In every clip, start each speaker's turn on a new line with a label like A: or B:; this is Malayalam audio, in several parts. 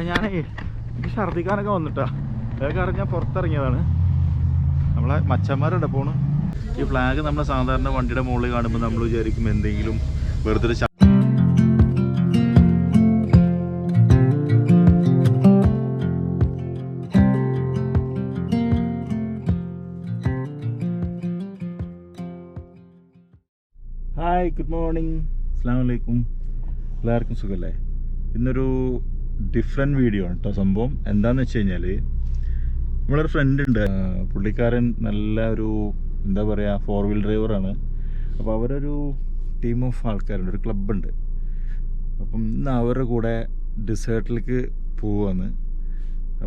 A: ഞാനേ എനിക്ക് ഛർദ്ദിക്കാനൊക്കെ വന്നിട്ടാ. അതേ കാരണം ഞാൻ പുറത്തിറങ്ങിയതാണ്. നമ്മളെ മച്ചന്മാരുടെ പോണ്. ഈ ഫ്ലാഗ് നമ്മൾ സാധാരണ വണ്ടിയുടെ മുകളിൽ കാണുമ്പോൾ നമ്മൾ വിചാരിക്കും എന്തെങ്കിലും വെറുതെ ഒരു ഹായ് ഗുഡ് മോർണിംഗ്, അസ്സലാമു അലൈക്കും. എല്ലാവർക്കും സുഖമല്ലേ? ഇന്നൊരു ഡിഫറെൻറ്റ് വീഡിയോ ആണ് കേട്ടോ. സംഭവം എന്താണെന്ന് വെച്ച് കഴിഞ്ഞാൽ നമ്മളൊരു ഫ്രണ്ട് ഉണ്ട്. പുള്ളിക്കാരൻ നല്ല ഒരു എന്താ പറയുക 4-wheel ഡ്രൈവറാണ്. അപ്പോൾ അവരൊരു ടീം ഓഫ് ആൾക്കാരുണ്ട്, ഒരു ക്ലബ്ബുണ്ട്. അപ്പം ഇന്ന് അവരുടെ കൂടെ ഡിസേർട്ടിലേക്ക് പോവുകയാണ്.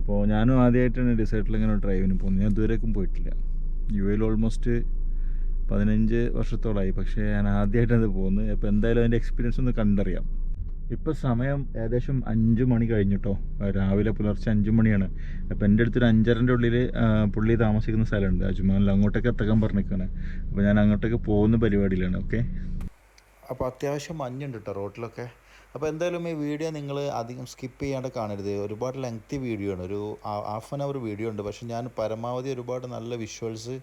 A: അപ്പോൾ ഞാനും ആദ്യമായിട്ടാണ് ഡിസേർട്ടിൽ ഇങ്ങനെ ഡ്രൈവിന് പോകുന്നത്. ഞാൻ ഇതുവരേക്കും പോയിട്ടില്ല. യുഎയിൽ ഓൾമോസ്റ്റ് 15 വർഷത്തോളമായി, പക്ഷേ ഞാൻ ആദ്യമായിട്ടാണ് പോകുന്നത്. അപ്പോൾ എന്തായാലും അതിൻ്റെ എക്സ്പീരിയൻസ് ഒന്ന് കണ്ടറിയാം. ഇപ്പോൾ സമയം ഏകദേശം 5 മണി കഴിഞ്ഞിട്ടോ. രാവിലെ പുലർച്ചെ 5 മണിയാണ്. അപ്പോൾ എൻ്റെ അടുത്തൊരു 5:30ൻ്റെ ഉള്ളിൽ പുള്ളി താമസിക്കുന്ന സ്ഥലമുണ്ട് അജ്മാനിൽ. അങ്ങോട്ടേക്ക് എത്താൻ പറഞ്ഞിരിക്കുകയാണ്. അപ്പോൾ ഞാൻ അങ്ങോട്ടേക്ക് പോകുന്ന പരിപാടിയിലാണ്. ഓക്കെ, അപ്പോൾ അത്യാവശ്യം മഞ്ഞുണ്ട് കേട്ടോ റോഡിലൊക്കെ. അപ്പോൾ എന്തായാലും ഈ വീഡിയോ നിങ്ങൾ അധികം സ്കിപ്പ് ചെയ്യാണ്ട് കാണരുത്. ഒരുപാട് ലെങ്തി വീഡിയോ ആണ്, ഒരു ഹാഫ് ആൻ അവർ വീഡിയോ ഉണ്ട്. പക്ഷേ ഞാൻ പരമാവധി ഒരുപാട് നല്ല വിഷ്വൽസ്,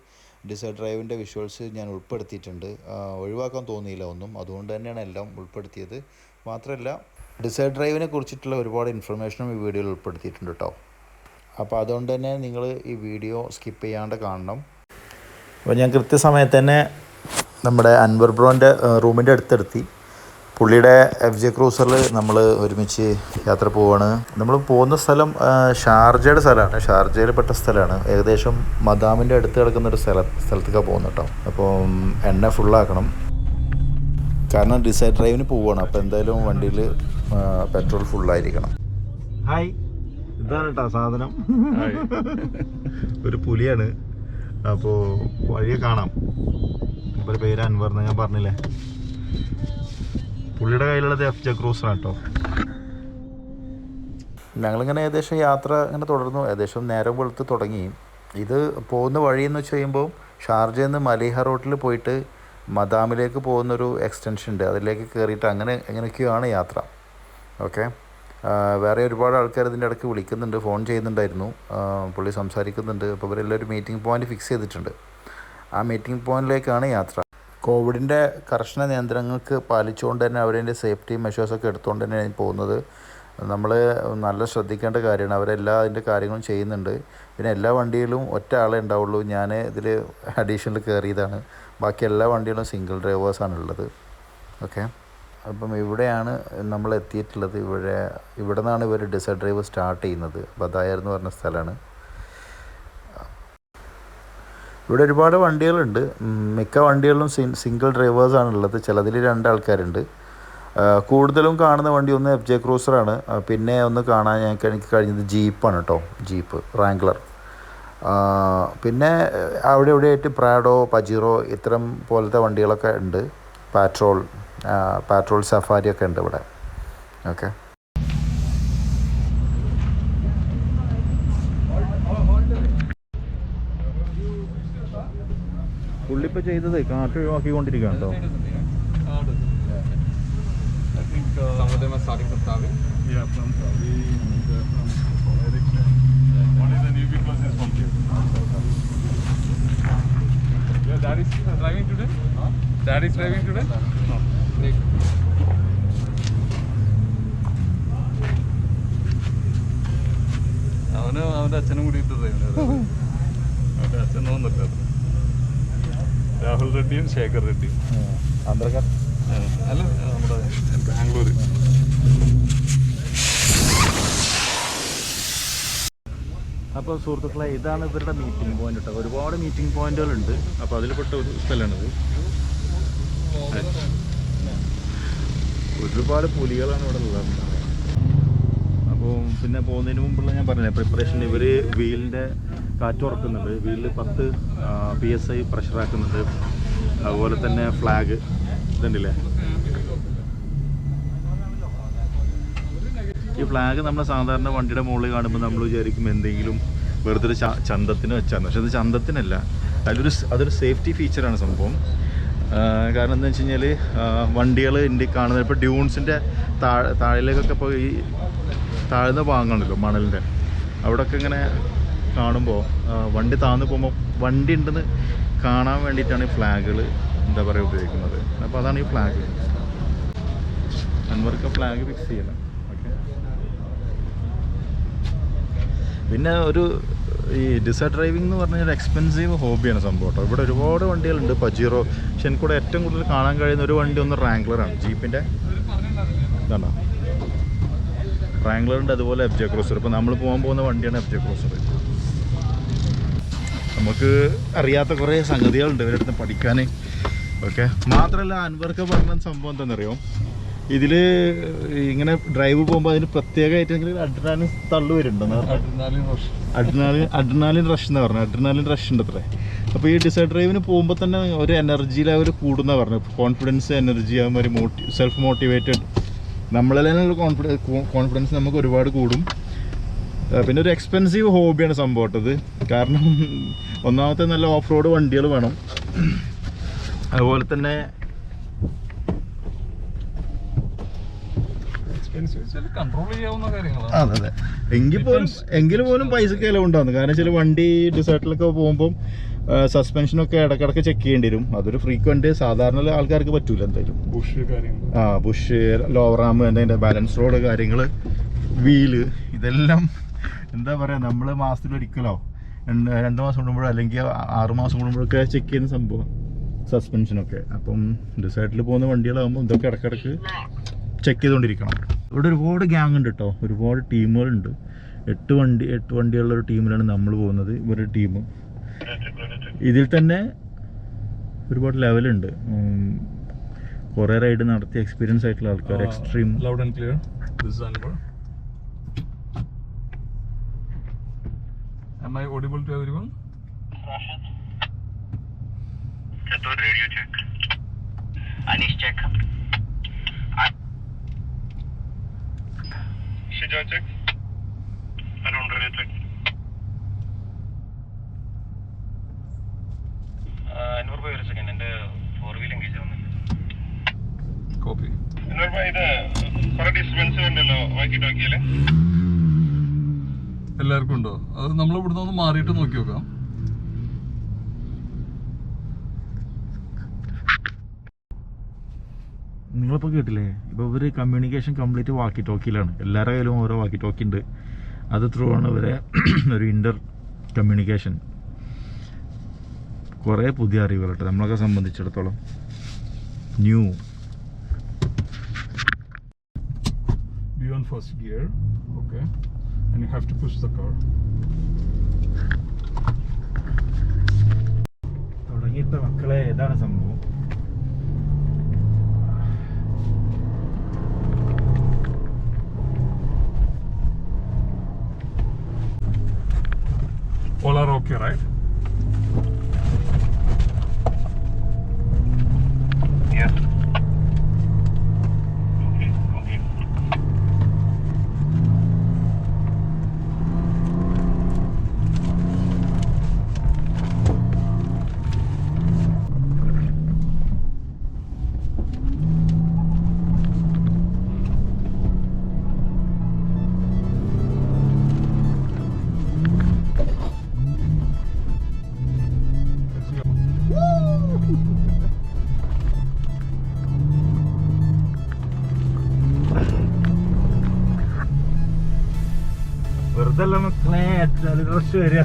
A: ഡിസേർട്ട് ഡ്രൈവിൻ്റെ വിഷ്വൽസ് ഞാൻ ഉൾപ്പെടുത്തിയിട്ടുണ്ട്. ഒഴിവാക്കാൻ തോന്നിയില്ല ഒന്നും, അതുകൊണ്ട് തന്നെയാണ് എല്ലാം ഉൾപ്പെടുത്തിയത്. മാത്രമല്ല ഡിസേർട്ട് ഡ്രൈവിനെ കുറിച്ചിട്ടുള്ള ഒരുപാട് ഇൻഫർമേഷനും ഈ വീഡിയോയിൽ ഉൾപ്പെടുത്തിയിട്ടുണ്ട് കേട്ടോ. അപ്പോൾ അതുകൊണ്ട് തന്നെ നിങ്ങൾ ഈ വീഡിയോ സ്കിപ്പ് ചെയ്യാണ്ട് കാണണം. അപ്പോൾ ഞാൻ കൃത്യസമയത്ത് തന്നെ നമ്മുടെ അൻവർ ബ്രോൻ്റെ റൂമിൻ്റെ അടുത്തെത്തി. പുള്ളിയുടെ FJ ക്രൂസറിൽ നമ്മൾ ഒരുമിച്ച് യാത്ര പോവുകയാണ്. നമ്മൾ പോകുന്ന സ്ഥലം ഷാർജയുടെ സ്ഥലമാണ്, ഷാർജയിൽ പെട്ട സ്ഥലമാണ്. ഏകദേശം മദാമിൻ്റെ അടുത്ത് കിടക്കുന്നൊരു സ്ഥലത്തേക്കാണ് പോകുന്നത് കേട്ടോ. അപ്പോൾ എണ്ണ ഫുള്ളാക്കണം, കാരണം ഡിസൈഡ് ഡ്രൈവിന് പോവുകയാണ്. അപ്പോൾ എന്തായാലും വണ്ടിയിൽ പെട്രോൾ ഫുള്ളായിരിക്കണം. ഹായ്, ഇതാണ് കേട്ടോ സാധനം. ഒരു പുലിയാണ്. അപ്പോൾ വഴിയെ കാണാം. ഇപ്പോൾ പേര് അൻവർ എന്ന് ഞാൻ പറഞ്ഞില്ലേ. പുള്ളിയുടെ കയ്യിലുള്ളത് FJ ക്രൂസറാണ് കേട്ടോ. ഞങ്ങളിങ്ങനെ ഏകദേശം യാത്ര ഇങ്ങനെ തുടർന്നു. ഏകദേശം നേരം വെളുത്ത് തുടങ്ങി. ഇത് പോകുന്ന വഴിയെന്ന് വെച്ച് കഴിയുമ്പോൾ ഷാർജയിൽ നിന്ന് മലീഹ റോട്ടിൽ പോയിട്ട് മദാമിലേക്ക് പോകുന്നൊരു എക്സ്റ്റൻഷൻ ഉണ്ട്. അതിലേക്ക് കയറിയിട്ട് എങ്ങനെയൊക്കെയാണ് യാത്ര. ഓക്കെ, വേറെ ഒരുപാട് ആൾക്കാർ ഇതിൻ്റെ ഇടയ്ക്ക് വിളിക്കുന്നുണ്ട്, ഫോൺ ചെയ്യുന്നുണ്ടായിരുന്നു, പുള്ളി സംസാരിക്കുന്നുണ്ട്. അപ്പോൾ ഇവരെല്ലാം ഒരു മീറ്റിംഗ് പോയിൻ്റ് ഫിക്സ് ചെയ്തിട്ടുണ്ട്. ആ മീറ്റിംഗ് പോയിൻറ്റിലേക്കാണ് യാത്ര. കോവിഡിൻ്റെ കർശന നിയന്ത്രണങ്ങൾക്ക് പാലിച്ചുകൊണ്ട് തന്നെ അവരതിൻ്റെ സേഫ്റ്റി മെഷേഴ്സൊക്കെ എടുത്തുകൊണ്ട് തന്നെയാണ് പോകുന്നത്. നമ്മൾ നല്ല ശ്രദ്ധിക്കേണ്ട കാര്യമാണ്. അവരെല്ലാ അതിൻ്റെ കാര്യങ്ങളും ചെയ്യുന്നുണ്ട്. പിന്നെ എല്ലാ വണ്ടിയിലും ഒറ്റ ആളെ ഉണ്ടാവുള്ളൂ. ഞാൻ ഇതിൽ അഡീഷണൽ കയറിയതാണ്. ബാക്കി എല്ലാ വണ്ടികളും സിംഗിൾ ഡ്രൈവേഴ്സാണുള്ളത്. ഓക്കെ, അപ്പം ഇവിടെയാണ് നമ്മൾ എത്തിയിട്ടുള്ളത്. ഇവിടെ നിന്നാണ് ഇവർ ഡിസൈഡ് ഡ്രൈവ് സ്റ്റാർട്ട് ചെയ്യുന്നത്. ബദായർ എന്ന് പറഞ്ഞ സ്ഥലമാണ്. ഇവിടെ ഒരുപാട് വണ്ടികളുണ്ട്. മിക്ക വണ്ടികളിലും സിംഗിൾ ഡ്രൈവേഴ്സാണുള്ളത്. ചിലതിൽ 2 ആൾക്കാരുണ്ട്. കൂടുതലും കാണുന്ന വണ്ടി ഒന്ന് FJ ക്രൂസറാണ്. പിന്നെ ഒന്ന് കാണാൻ എനിക്ക് കഴിഞ്ഞത് ജീപ്പാണ് കേട്ടോ, ജീപ്പ് റാംഗ്ലർ. പിന്നെ അവിടെ ഇവിടെയായിട്ട് പ്രാഡോ, പജീറോ ഇത്തരം പോലത്തെ വണ്ടികളൊക്കെ ഉണ്ട്. പാട്രോൾ സഫാരിയൊക്കെ ഉണ്ട് ഇവിടെ. ഓക്കെ, പുള്ളിപ്പോൾ ചെയ്തത് കാറ്റ് ഒഴിവാക്കിക്കൊണ്ടിരിക്കുകയാണ് കേട്ടോ.
B: അവൻ്റെ അച്ഛനും കൂടി അച്ഛൻ തോന്നില്ല. രാഹുൽ റെഡ്ഡിയും ശേഖർ റെഡ്ഡിയും
A: ആന്ധ്രക്കാർ
B: അല്ല, നമ്മുടെ ബാംഗ്ലൂർ.
A: അപ്പോൾ സുഹൃത്തുക്കളെ, ഇതാണ് ഇവരുടെ മീറ്റിംഗ് പോയിന്റ് കേട്ടോ. ഒരുപാട് മീറ്റിംഗ് പോയിന്റുകളുണ്ട്. അപ്പോൾ അതിൽപ്പെട്ട ഒരു സ്ഥലമാണിത്. ഒരുപാട് പുലികളാണ് ഇവിടെ ഉള്ളത്. അപ്പോൾ പിന്നെ പോകുന്നതിന് മുമ്പുള്ള ഞാൻ പറഞ്ഞില്ലേ പ്രിപ്പറേഷൻ. ഇവർ വീലിൻ്റെ കാറ്റ് ഉറക്കുന്നുണ്ട്. വീലിൽ 10 PSI പ്രഷറാക്കുന്നുണ്ട്. അതുപോലെ തന്നെ ഫ്ലാഗ് ഇതുണ്ടല്ലേ, ഈ ഫ്ലാഗ് നമ്മൾ സാധാരണ വണ്ടിയുടെ മുകളിൽ കാണുമ്പോൾ നമ്മൾ വിചാരിക്കും എന്തെങ്കിലും വെറുതെ ഒരു ചന്തത്തിന് വെച്ചാണ്. പക്ഷെ അത് ചന്തത്തിനല്ല, അതൊരു സേഫ്റ്റി ഫീച്ചറാണ് സംഭവം. കാരണം എന്താണെന്ന് വെച്ച് കഴിഞ്ഞാൽ വണ്ടികൾ ഇന്ത്യയിൽ കാണുന്നത് ഇപ്പോൾ ഡ്യൂൺസിൻ്റെ താഴേക്കൊക്കെ ഇപ്പോൾ ഈ താഴ്ന്ന ഭാഗങ്ങളുണ്ടല്ലോ മണലിൻ്റെ, അവിടെയൊക്കെ ഇങ്ങനെ കാണുമ്പോൾ വണ്ടി താഴ്ന്നു പോകുമ്പോൾ വണ്ടി ഉണ്ടെന്ന് കാണാൻ വേണ്ടിയിട്ടാണ് ഈ ഫ്ലാഗുകൾ എന്താ പറയുക ഉപയോഗിക്കുന്നത്. അപ്പോൾ അതാണ് ഈ ഫ്ലാഗ്. അൻവർക്ക് ഫ്ലാഗ് ഫിക്സ് ചെയ്യണം. ഓക്കെ. പിന്നെ ഈ ഡിസേർട്ട് ഡ്രൈവിംഗ് എന്ന് പറഞ്ഞാൽ ഒരു എക്സ്പെൻസീവ് ഹോബിയാണ് സംഭവം കേട്ടോ. ഇവിടെ ഒരുപാട് വണ്ടികളുണ്ട്, പജീറോ. പക്ഷെ എനിക്കൂടെ ഏറ്റവും കൂടുതൽ കാണാൻ കഴിയുന്ന ഒരു വണ്ടി ഒന്ന് റാംഗ്ലറാണ്, ജീപ്പിൻ്റെ. ഇതാണോ റാംഗ്ലറുണ്ട്, അതുപോലെ എഫ് ജെ ക്രൂസർ. ഇപ്പോൾ നമ്മൾ പോകാൻ പോകുന്ന വണ്ടിയാണ് എഫ് ജെ ക്രൂസർ. നമുക്ക് അറിയാത്ത കുറേ സംഗതികളുണ്ട് ഇവരുടെ അടുത്ത് പഠിക്കാൻ. ഓക്കെ. മാത്രമല്ല അൻവർക്ക് പറഞ്ഞ സംഭവം എന്താണെന്നറിയോ, ഇതിൽ ഇങ്ങനെ ഡ്രൈവ് പോകുമ്പോൾ അതിന് പ്രത്യേകമായിട്ട് അഡ്രിനാലിൻ തള്ളു വരുന്നുണ്ടെന്ന് പറഞ്ഞു. അഡ്രിനാലിൻ റഷ് എന്ന് പറഞ്ഞു. അഡ്രിനാലിൻ റഷ് ഉണ്ട് അത്രേ. അപ്പോൾ ഈ ഡിസൈഡ് ഡ്രൈവിന് പോകുമ്പോൾ തന്നെ ഒരു എനർജി ലെവൽ കൂടുന്ന പറഞ്ഞു. കോൺഫിഡൻസ്, എനർജി, അതുമാതിരി സെൽഫ് മോട്ടിവേറ്റഡ്, നമ്മളെല്ലാം കോൺഫിഡൻസ് നമുക്ക് ഒരുപാട് കൂടും. പിന്നെ ഒരു എക്സ്പെൻസീവ് ഹോബിയാണ് സംഭവം ഇത്. കാരണം ഒന്നാമത്തെ നല്ല ഓഫ് റോഡ് വണ്ടികൾ വേണം. അതുപോലെ തന്നെ അതെ, എങ്കിൽ പോലും പൈസക്ക് ചിലവുണ്ടാകുന്നു. കാരണം ചില വണ്ടി ഡിസേർട്ടിലൊക്കെ പോകുമ്പം സസ്പെൻഷനൊക്കെ ഇടക്കിടക്ക് ചെക്ക് ചെയ്യേണ്ടി വരും. അതൊരു ഫ്രീക്വൻറ്റ് സാധാരണ ആൾക്കാർക്ക് പറ്റൂല എന്തായാലും. ബുഷ്, ലോവർ റാം, അതിൻ്റെ ബാലൻസ് റോഡ് കാര്യങ്ങൾ, വീല്, ഇതെല്ലാം എന്താ പറയുക, നമ്മൾ മാസത്തിലൊരിക്കലോ 2 മാസം കൂടുമ്പോഴോ അല്ലെങ്കിൽ 6 മാസം കൂടുമ്പോഴൊക്കെ ചെക്ക് ചെയ്യുന്ന സംഭവം സസ്പെൻഷനൊക്കെ. അപ്പം ഡിസൈഡിൽ പോകുന്ന വണ്ടികളാകുമ്പോൾ ഇതൊക്കെ ഇടയ്ക്കിടയ്ക്ക് ചെക്ക് ചെയ്തുകൊണ്ടിരിക്കണം. ഇവിടെ ഒരുപാട് ഗ്യാങ് ഉണ്ട് കേട്ടോ, ഒരുപാട് ടീമുകളുണ്ട്. 8 വണ്ടികളുള്ള ഒരു ടീമിലാണ് നമ്മൾ പോകുന്നത്. ഇവരുടെ ടീം ഇതിൽ തന്നെ ഒരുപാട് ലെവലുണ്ട്. കുറേ റൈഡ് നടത്തിയ എക്സ്പീരിയൻസ് ആയിട്ടുള്ള ആൾക്കാർ. Extreme
B: loud and clear. This is Anwar. Am I audible to everyone?
C: Rashid. Chatur, radio check. Anish check. Shija check. Arun radio check. Anwar boy, ഒരു സെക്കൻഡ്, എൻ്റെ 4-wheel engage ആവുന്നില്ല.
B: Copy.
C: Anwar boy, ഇത് കുറെ ഡിസ്റ്റർബൻസ് ഉണ്ടല്ലോ വാക്കി ടോക്കിയില്.
B: എല്ലാവർക്കും ഉണ്ടോ? അത് നമ്മൾ ഇവിടുന്ന് ഒന്ന് മാറിയിട്ട് നോക്കി നോക്കാം.
A: നിങ്ങളിപ്പോൾ കേട്ടില്ലേ, ഇപ്പോൾ ഇവർ കമ്മ്യൂണിക്കേഷൻ കംപ്ലീറ്റ് വാക്കി ടോക്കിയിലാണ്. എല്ലാവരുടെ കയ്യിലും ഓരോ വാക്കി ടോക്കി ഉണ്ട്. അത് ത്രൂ ആണ് ഇവരെ ഒരു ഇൻ്റർ കമ്മ്യൂണിക്കേഷൻ. കുറേ പുതിയ അറിവുകൾ കേട്ടോ നമ്മളൊക്കെ സംബന്ധിച്ചിടത്തോളം. New
B: Be on first gear. Okay. And you have to push the car.
A: തുടങ്ങിയിട്ട് മക്കളെ ഏതാണ് സംഭവം.
B: All are okay, right?
C: Yeah. Okay.
A: വെറുതല്ല മക്കളെ, റഷ് വരിക.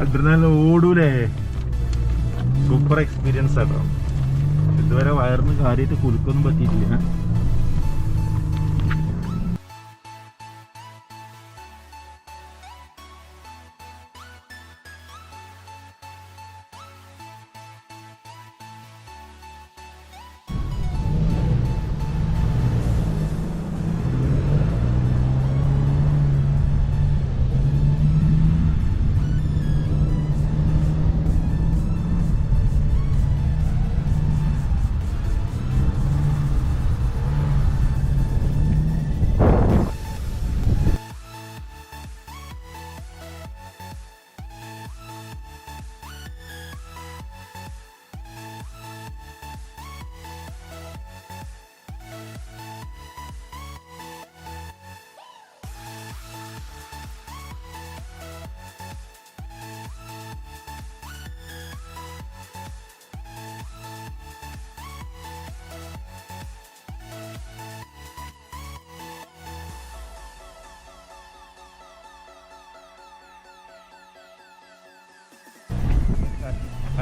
A: അഡ്രിനാലിൻ ഓടൂലേ. സൂപ്പർ എക്സ്പീരിയൻസ് ആട്ടോ. ഇതുവരെ വയറിന് കാര്യമായിട്ട് കുലുക്കൊന്നും പറ്റിയിട്ടില്ല.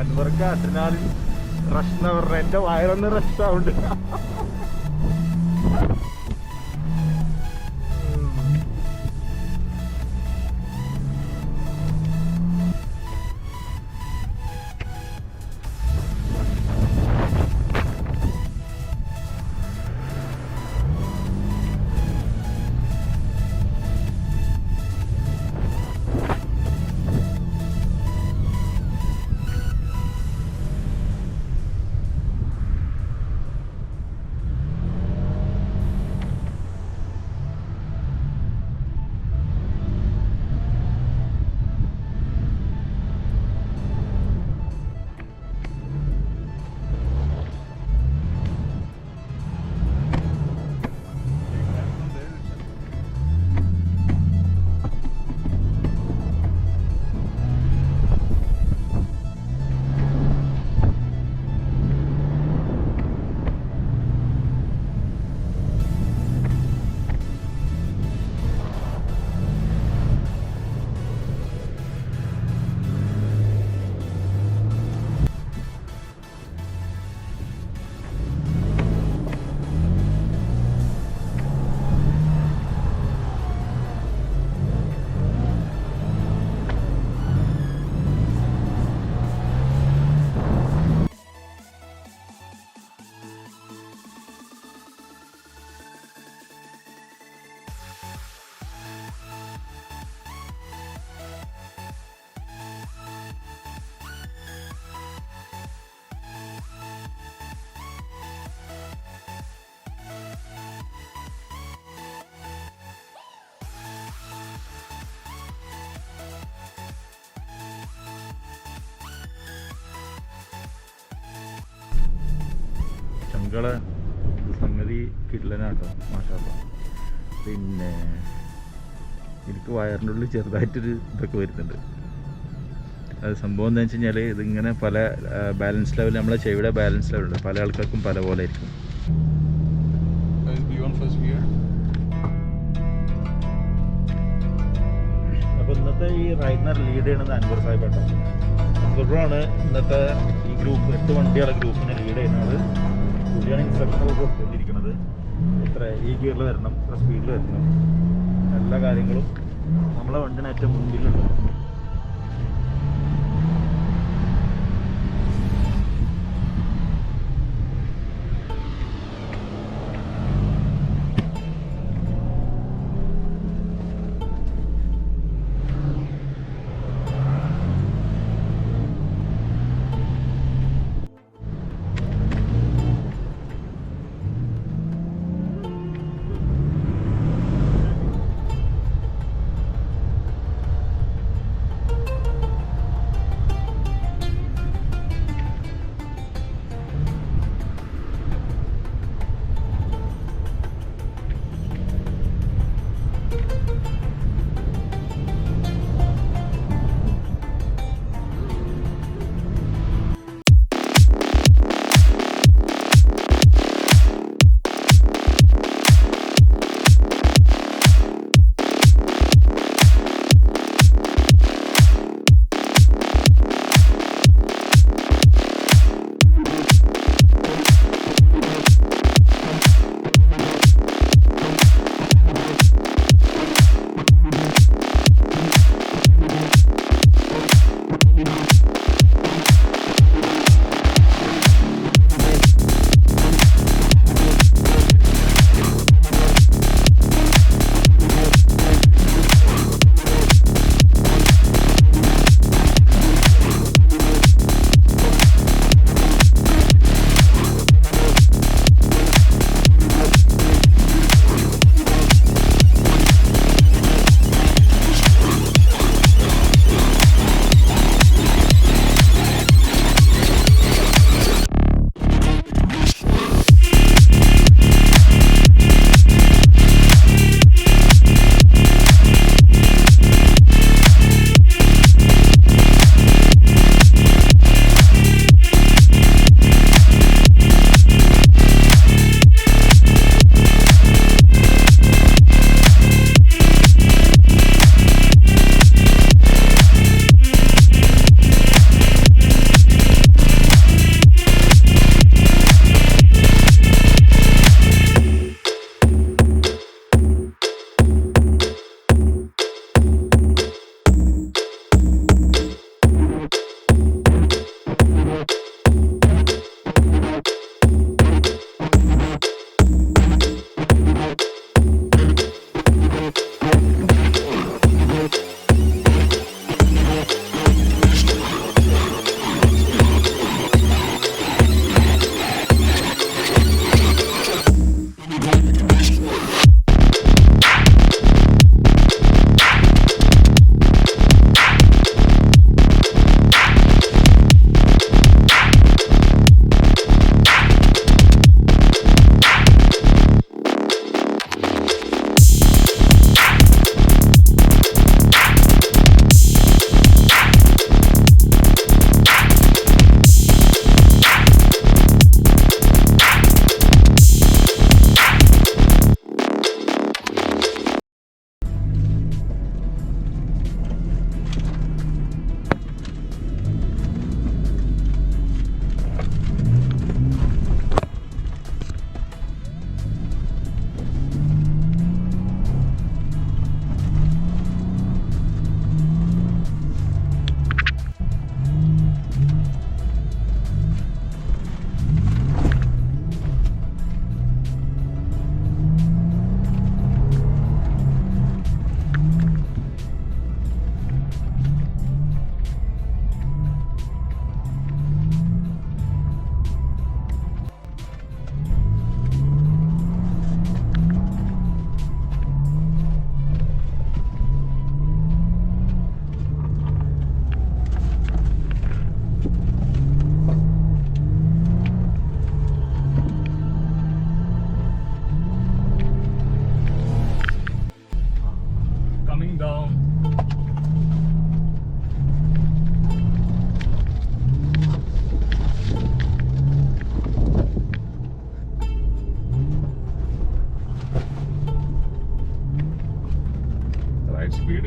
A: അൻവർക്ക് അഡ്രിനാലിൻ റഷ് എന്ന് പറഞ്ഞ എൻ്റെ വയറൊന്ന് റഷ് ആവുന്നുണ്ട്. ചങ്കള സംഗതി കിടലനാട്ടോ മാഷാള്ള. പിന്നെ എനിക്ക് വയറിൻ്റെ ഉള്ളിൽ ചെറുതായിട്ടൊരു ഇതൊക്കെ വരുന്നുണ്ട്. അത് സംഭവം എന്താണെന്ന് വെച്ച് കഴിഞ്ഞാൽ ഇതിങ്ങനെ പല ബാലൻസ് ലെവൽ, നമ്മളെ ചെവിയുടെ ബാലൻസ് ലെവലുണ്ട്, പല ആൾക്കാർക്കും പല പോലെ ആയിരിക്കും. അപ്പോൾ ഇന്നത്തെ ഈ റൈഡർ ലീഡ് ചെയ്യുന്നത് അൻവർ സാഹിബ് കേട്ടോ. അൻവറാണ് ഇന്നത്തെ ഈ ഗ്രൂപ്പ് 8 വണ്ടികളുടെ ഗ്രൂപ്പിനെ ലീഡ് ചെയ്യുന്നത്. പുള്ളിയാണ് ഇൻസ്ട്രക്ഷനൊക്കെ കൊടുത്തുകൊണ്ടിരിക്കുന്നത്. എത്ര ഈ ഗിയറിൽ വരണം, എത്ര സ്പീഡിൽ വരണം, എല്ലാ കാര്യങ്ങളും നമ്മളെ വണ്ടിന് ഏറ്റവും മുൻപിലുണ്ട്.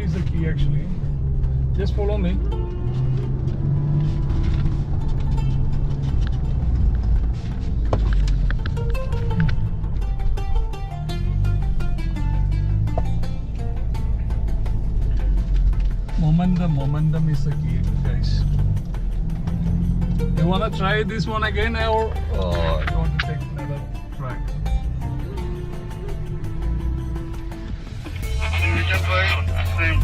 B: is the key actually. Just follow me. Momentum is the key, guys. You wanna try this one again, or you want to take another track?
C: We can try same.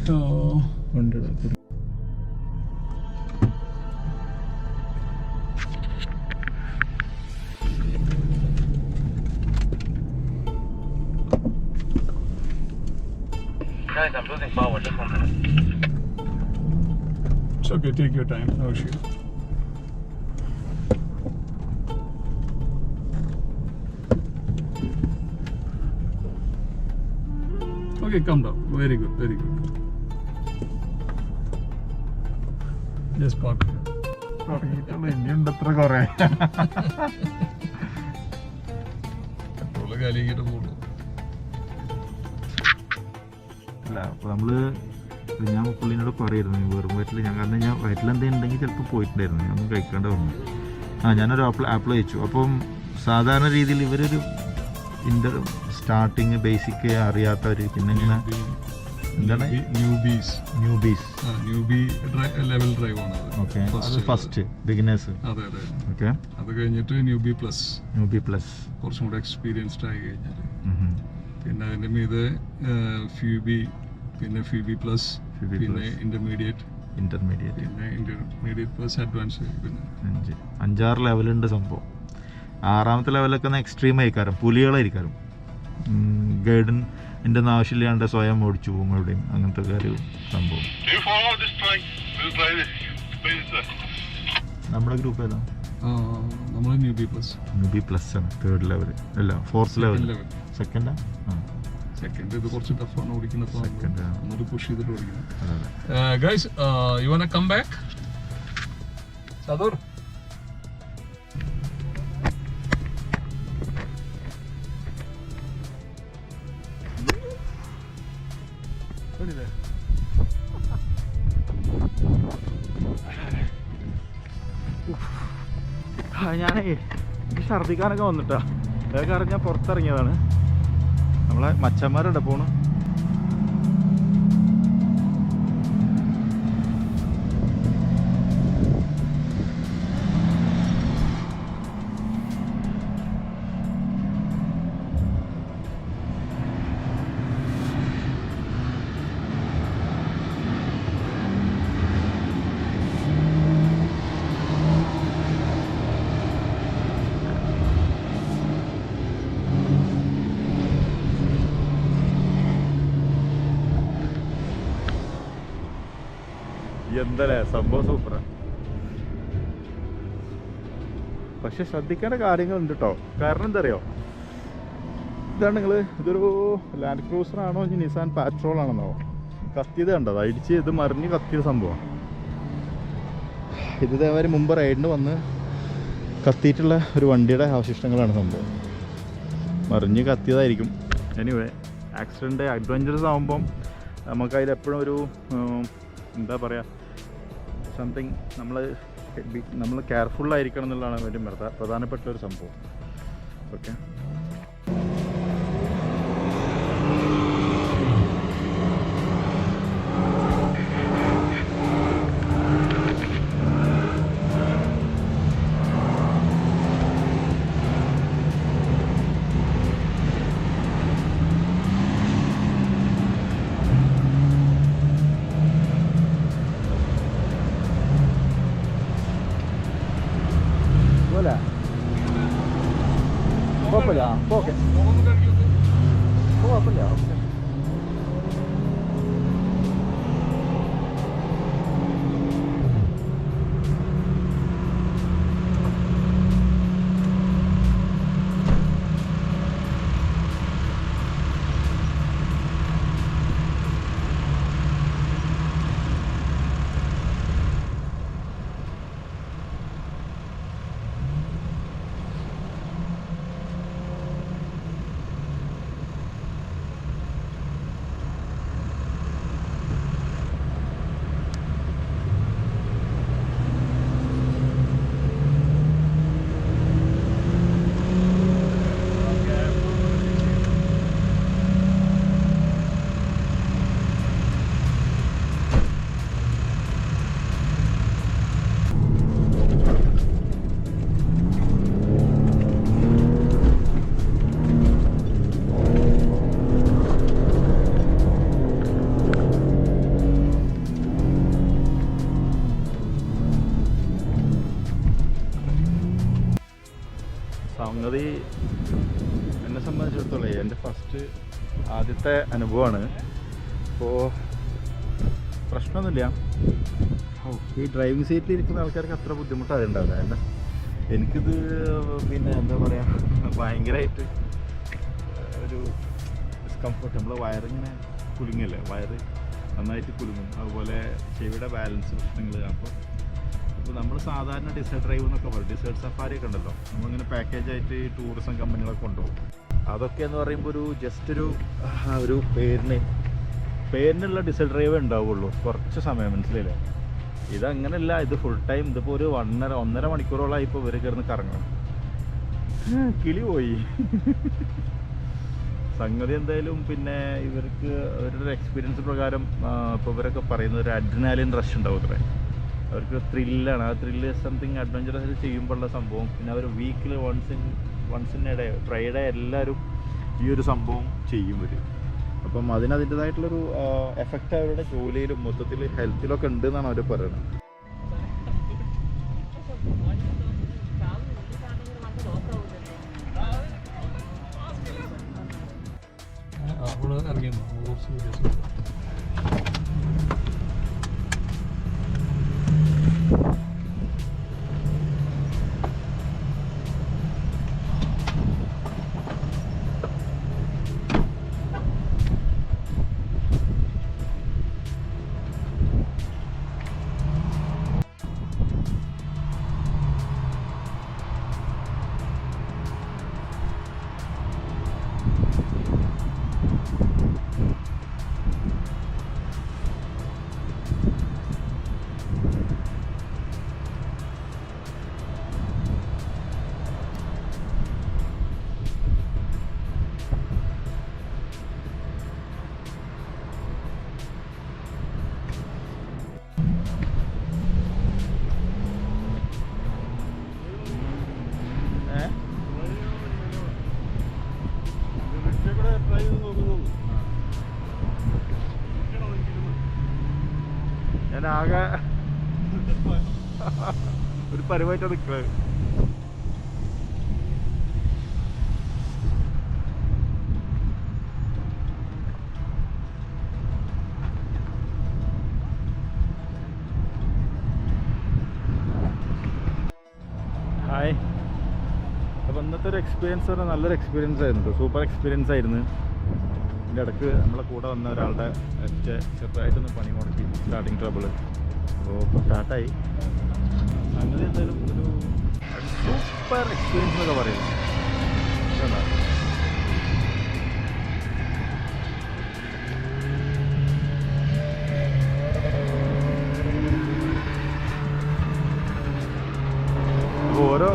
B: So,
C: Guys, I'm losing power. Just 1 minute.
B: it's okay, take your time, no issue. Okay, calm down. Very good, very good. Just park.
A: ഇനിയുണ്ട് എത്ര കുറേ
B: Petrol കാലിക്കിട്ട് പോകും.
A: അല്ല അപ്പോൾ നമ്മൾ ഞാൻ പുള്ളിനോട് പറയായിരുന്നു വെറും വയറ്റിൽ ഞാൻ കാരണം ഞാൻ വയറ്റിൽ എന്തെങ്കിലും ഉണ്ടെങ്കിൽ ചിലപ്പോൾ പോയിട്ടുണ്ടായിരുന്നു ഞാൻ ഒന്നും കഴിക്കാണ്ട് വന്നു. ഞാനൊരു ആപ്പിൾ കഴിച്ചു. അപ്പം സാധാരണ രീതിയിൽ ഇവരൊരു സ്റ്റാർട്ടിങ് ബേസിക് അറിയാത്തവർ പിന്നെ ഇങ്ങനെ എന്താണ് ന്യൂബീസ്
B: ലെവൽ ഡ്രൈവ് ആണ്.
A: ഓക്കെ, അത് ഫസ്റ്റ് ബിഗിനേഴ്സ്.
B: അതെ അതെ.
A: ഓക്കെ,
B: അത് കഴിഞ്ഞിട്ട് ന്യൂബി പ്ലസ് കുറച്ചും കൂടെ എക്സ്പീരിയൻസ്ഡ് ആയി കഴിഞ്ഞാൽ പിന്നെ അതിൻ്റെ മീതെ ഫ്യൂബി, പിന്നെ ഫ്യൂബി പ്ലസ്, പിന്നെ ഇന്റർമീഡിയറ്റ് പിന്നെ ഇന്റർമീഡിയറ്റ് പ്ലസ് അഡ്വാൻസ്. പിന്നെ
A: 5-6 ലെവലുണ്ട് സംഭവം. 6ാമത്തെ ലെവലൊക്കെ ഒന്ന് എക്സ്ട്രീം ആയിക്കാരും, പുലികളായിരിക്കാരും. ഗൈഡിൻ്റെ ഒന്നും ആവശ്യമില്ലാണ്ട് സ്വയം ഓടിച്ചു പോകും എവിടെയും, അങ്ങനത്തെ ഒരു സംഭവം.
C: Do you follow this track? We'll try this.
A: നമ്മുടെ ഗ്രൂപ്പ് ഏതാ?
B: നമ്മൾ ന്യൂബി
A: പ്ലസ് ആണ് 3rd ലെവൽ അല്ല 4th ലെവൽ. സെക്കൻഡാ?
B: സെക്കൻഡ് ഇത് കുറച്ച് ടഫാണ് ഓടിക്കുന്നത്.
A: സെക്കൻഡ്
B: ഒന്നൊരു പുഷ് ചെയ്തിട്ട് ഓടിക്കുന്നത്. Guys, you want to come back? സദൂർ,
A: ഞാനേ എനിക്ക് ഛർദ്ദിക്കാനൊക്കെ വന്നിട്ടാ. അത് കാരണം ഞാൻ പുറത്തിറങ്ങിയതാണ്. നമ്മളെ മച്ചന്മാരുണ്ട് പോണ്. എന്തല്ലേ സംഭവം സൂപ്പറാ. പക്ഷെ ശ്രദ്ധിക്കേണ്ട കാര്യങ്ങളുണ്ട് കേട്ടോ. കാരണം എന്താ അറിയോ, ഇതാണ് ഇതൊരു ലാൻഡ് ക്രൂസർ ആണോ ഇനി നിസാൻ പാട്രോൾ ആണെന്നോ കത്തിയത് കണ്ടത്, അടിച്ച് ഇത് മറിഞ്ഞ് കത്തിയ സംഭവം. ഇത് ഇതേമാതിരി മുമ്പ് റൈഡിന് വന്ന് കത്തിയിട്ടുള്ള ഒരു വണ്ടിയുടെ അവശിഷ്ടങ്ങളാണ് സംഭവം. മറിഞ്ഞ് കത്തിയതായിരിക്കും. എനിവേ, ആക്സിഡൻറ്റ് അഡ്വഞ്ചറസ് ആകുമ്പം നമുക്കതിലെപ്പോഴും ഒരു എന്താ പറയുക, സംതിങ് നമ്മൾ കെയർഫുള്ളായിരിക്കണം എന്നുള്ളതാണ് ഏറ്റവും പ്രധാനപ്പെട്ട ഒരു സംഭവം. ഓക്കെ, കുഴപ്പമില്ല. ഓക്കെ, കുഴപ്പമില്ല. ഓക്കെ, എന്നെ സംബന്ധിച്ചിടത്തോളം എൻ്റെ ആദ്യത്തെ അനുഭവമാണ്. അപ്പോൾ പ്രശ്നമൊന്നുമില്ല. ഈ ഡ്രൈവിംഗ് സീറ്റിൽ ഇരിക്കുന്ന ആൾക്കാർക്ക് അത്ര ബുദ്ധിമുട്ടായിട്ടുണ്ടാവില്ല. എന്നെ എനിക്കിത് പിന്നെ എന്താ പറയുക, ഭയങ്കരമായിട്ട് ഒരു ഡിസ്കംഫർട്ട്. നമ്മൾ വയറിങ്ങനെ കുലുങ്ങല്ലേ, വയറ് നന്നായിട്ട് കുലുങ്ങും. അതുപോലെ ചെവിയുടെ ബാലൻസ് പ്രശ്നങ്ങൾ. അപ്പോൾ നമ്മൾ സാധാരണ ഡിസേർട്ട് ഡ്രൈവ് എന്നൊക്കെ പറയും, ഡിസേർട്ട് സഫാരി ഒക്കെ ഉണ്ടല്ലോ, നമ്മളിങ്ങനെ പാക്കേജായിട്ട് ടൂറിസം കമ്പനികളൊക്കെ കൊണ്ടുപോകും. അതൊക്കെ എന്ന് പറയുമ്പോൾ ജസ്റ്റ് ഒരു പേരിനുള്ള ഡിസേർട്ട് ഡ്രൈവ് ഉണ്ടാവുള്ളൂ, കുറച്ച് സമയം, മനസ്സിലായില്ലേ? ഇതങ്ങനെയല്ല, ഇത് ഫുൾ ടൈം. ഇതിപ്പോൾ ഒരു 1.5 മണിക്കൂറോളമായി ഇപ്പോൾ ഇവർ കിടന്ന് കറങ്ങണം. കിളി പോയി സംഗതി. എന്തായാലും പിന്നെ ഇവർക്ക് അവരുടെ എക്സ്പീരിയൻസ് പ്രകാരം ഇപ്പോൾ ഇവരൊക്കെ പറയുന്നത് ഒരു അഡ്രിനാലിൻ റഷ് ഉണ്ടാവും അത്രേ. അവർക്ക് ത്രില്ലാണ്. ആ ത്രില്ല് സംതിങ് അഡ്വഞ്ചറസ് ചെയ്യുമ്പോഴുള്ള സംഭവം. പിന്നെ അവർ വീക്കിൽ വൺസിനിടെ ഫ്രൈഡേ എല്ലാവരും ഈ ഒരു സംഭവം ചെയ്യും വരും. അപ്പം അതിൻ്റേതായിട്ടുള്ളൊരു എഫക്റ്റ് അവരുടെ ജോലിയിലും മൊത്തത്തിൽ ഹെൽത്തിലൊക്കെ ഉണ്ട് എന്നാണ് അവർ പറയുന്നത്. ഞാനാകെ ഒരു പരിവായിട്ടാണ് നിൽക്കുന്നത്. ഹായ്. അപ്പോൾ ഇന്നത്തെ ഒരു എക്സ്പീരിയൻസ് പറഞ്ഞാൽ നല്ലൊരു എക്സ്പീരിയൻസ് ആയിരുന്നു, സൂപ്പർ എക്സ്പീരിയൻസ് ആയിരുന്നു. ഇതിൻ്റെ ഇടയ്ക്ക് നമ്മളെ കൂടെ വന്ന ഒരാളുടെ ചെറുതായിട്ടൊന്ന് പണി മുടക്കി, സ്റ്റാർട്ടിങ് ട്രബിൾ. അപ്പോൾ സ്റ്റാർട്ടായി. അങ്ങനെ എന്തായാലും ഒരു സൂപ്പർ എക്സ്പീരിയൻസ് എന്നൊക്കെ പറയുന്നത്.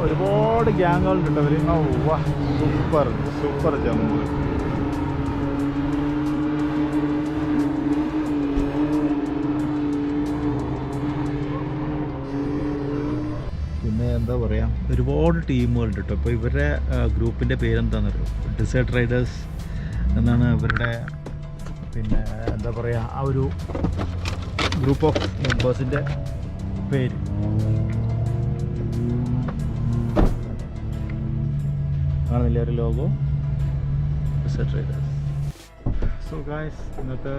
A: ഒരുപാട് ഗ്യാങ്ങുകളുണ്ട് അവർ. വാ, സൂപ്പർ ജമ്പ്. പിന്നെ എന്താ പറയുക, ഒരുപാട് ടീമുകളുണ്ട് കേട്ടോ. അപ്പോൾ ഇവരുടെ ഗ്രൂപ്പിൻ്റെ പേരെന്താണെന്നറിയോ, ഡിസേർട്ട് റൈഡേഴ്സ് എന്നാണ് ഇവരുടെ പിന്നെ എന്താ പറയുക ആ ഒരു ഗ്രൂപ്പ് ഓഫ് മെമ്പേഴ്സിൻ്റെ പേര്. കാണുന്നില്ല ഒരു logo, desert riders. So guys, ഇന്നത്തെ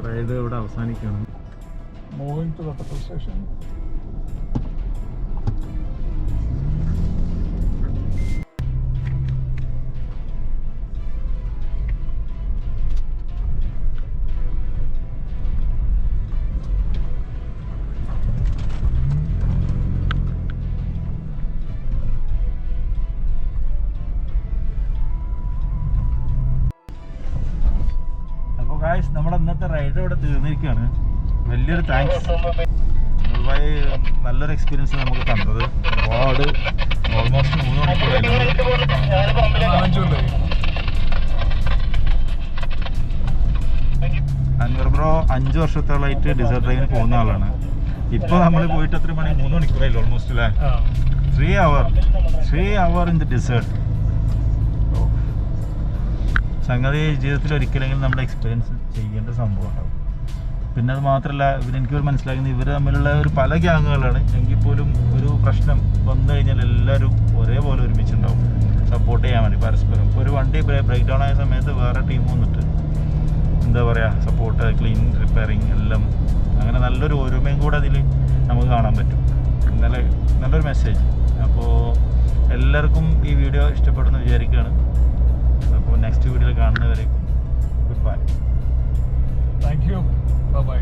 A: റൈഡ് ഇവിടെ അവസാനിക്കുകയാണ്.
B: Moving to the petrol station.
A: നമ്മുടെ ഇന്നത്തെ റൈഡ് ഇവിടെ തീർന്നിരിക്കുകയാണ്. വലിയൊരു താങ്ക്സ് ദുബായ്, നല്ലൊരു എക്സ്പീരിയൻസ് നമുക്ക് തന്നത്. ഒരുപാട് ഓൾമോസ്റ്റ് 3 മണിക്കൂറായിരുന്നു. അൻവർ ബ്രോ 5 വർഷത്തോളമായിട്ട് ഡിസേർട്ട് ഡ്രൈവിന് പോകുന്ന ആളാണ്. ഇപ്പോൾ നമ്മൾ പോയിട്ട് എത്ര മണി, 3 മണിക്കൂറായില്ല ഓൾമോസ്റ്റ് അല്ലേ? 3 hour ഇൻ ദി ഡിസേർട്ട്. സംഗതി ജീവിതത്തിൽ ഒരിക്കലെങ്കിലും നമ്മുടെ എക്സ്പീരിയൻസ് ചെയ്യേണ്ട സംഭവമുണ്ടാവും. പിന്നെ അത് മാത്രമല്ല, എനിക്ക് മനസ്സിലാക്കുന്നത് ഇവർ തമ്മിലുള്ള ഒരു പല ഗ്യാങ്ങുകളാണ്. എങ്കിൽ പോലും ഒരു പ്രശ്നം വന്നു കഴിഞ്ഞാൽ എല്ലാവരും ഒരേപോലെ ഒരുമിച്ചുണ്ടാവും. സപ്പോർട്ട് ചെയ്യാൻ വേണ്ടി പരസ്പരം. ഇപ്പോൾ ഒരു വണ്ടി ബ്രേക്ക് ഡൗൺ ആയ സമയത്ത് വേറെ ടീം വന്നിട്ട് എന്താ പറയുക സപ്പോർട്ട്, ക്ലീൻ, റിപ്പയറിങ് എല്ലാം, അങ്ങനെ നല്ലൊരു ഒരുമയും കൂടെ അതിൽ നമുക്ക് കാണാൻ പറ്റും. നല്ലൊരു മെസ്സേജ്. അപ്പോൾ എല്ലാവർക്കും ഈ വീഡിയോ ഇഷ്ടപ്പെടുന്നു വിചാരിക്കുകയാണ്. അപ്പോൾ നെക്സ്റ്റ് വീഡിയോയിൽ കാണുന്നവരേക്കും goodbye.
B: Thank you. By.